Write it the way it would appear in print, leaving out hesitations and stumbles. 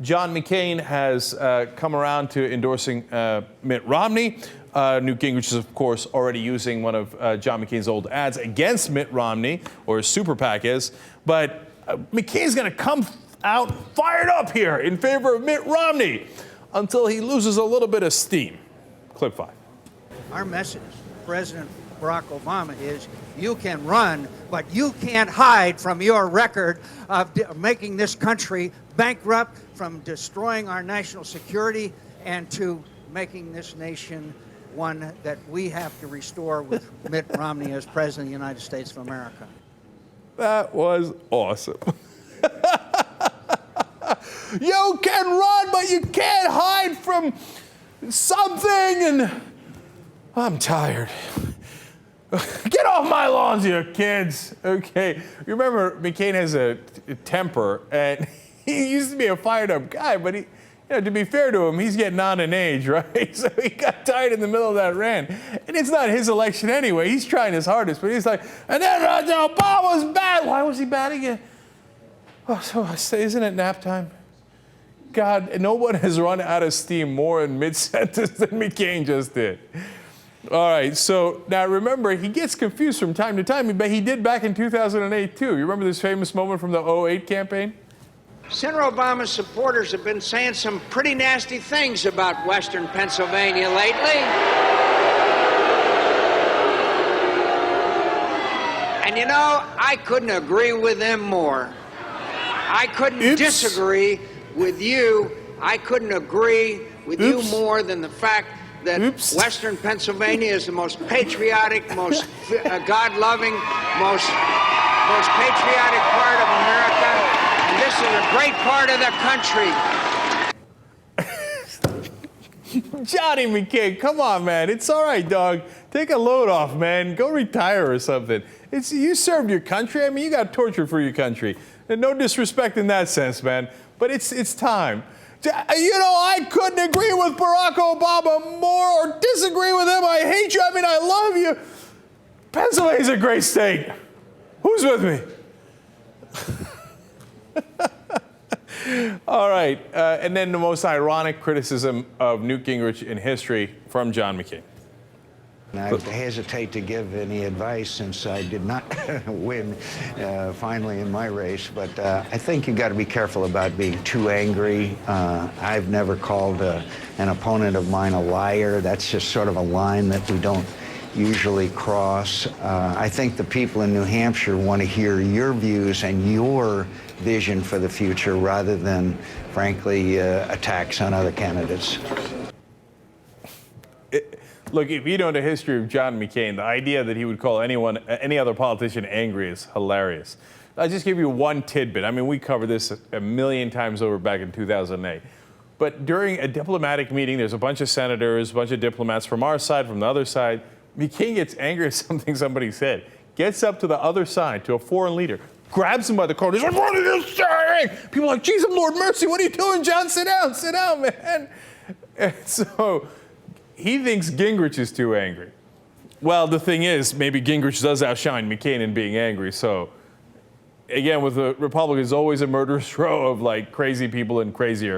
John McCain has come around to endorsing Mitt Romney. Newt Gingrich is, of course, already using one of John McCain's old ads against Mitt Romney, or his super PAC is. But McCain's going to come out fired up here in favor of Mitt Romney until he loses a little bit of steam. Clip 5. Our message to President Barack Obama is you can run, but you can't hide from your record of making this country bankrupt, from destroying our national security, and to making this nation one that we have to restore with Mitt Romney as President of the United States of America. That was awesome. You can run, but you can't hide from something, and I'm tired. Get off my lawns, you kids. Okay, you remember McCain has a temper, and he used to be a fired up guy, but he, to be fair to him, he's getting on in age, right? So he got tired in the middle of that rant. And it's not his election anyway. He's trying his hardest, but he's like, and then Obama's bad. Why was he bad again? Oh, so I say, isn't it nap time? God, no one has run out of steam more in mid-sentence than McCain just did. All right, so now remember, he gets confused from time to time, but he did back in 2008 too. You remember this famous moment from the 2008 campaign? Senator Obama's supporters have been saying some pretty nasty things about Western Pennsylvania lately. And you know, I couldn't agree with them more. I couldn't disagree with you. I couldn't agree with you more than the fact that Western Pennsylvania is the most patriotic, most God-loving, most patriotic part of America. And this is a great part of the country. Johnny McCain, come on, man. It's all right, dog. Take a load off, man. Go retire or something. You served your country. I mean, you got tortured for your country. And no disrespect in that sense, man. But it's time. You know, I couldn't agree with Barack Obama more or disagree with him. I hate you. I mean, I love you. Pennsylvania's a great state. Who's with me? All right. And then the most ironic criticism of Newt Gingrich in history from John McCain. I hesitate to give any advice since I did not win finally in my race, but I think you've got to be careful about being too angry. I've never called an opponent of mine a liar. That's just sort of a line that we don't usually cross. I think the people in New Hampshire want to hear your views and your vision for the future rather than, frankly, attacks on other candidates. Look, if you know the history of John McCain, the idea that he would call any other politician angry is hilarious. I'll just give you one tidbit. I mean, we covered this a million times over back in 2008. But during a diplomatic meeting, there's a bunch of senators, a bunch of diplomats from our side, from the other side. McCain gets angry at something somebody said, gets up to the other side, to a foreign leader, grabs him by the collar. He's like, what are you saying? People are like, Jesus, Lord mercy, what are you doing, John? Sit down, man. And so he thinks Gingrich is too angry. Well, the thing is, maybe Gingrich does outshine McCain in being angry. So, again, with the Republicans, always a murderous row of like crazy people and crazier.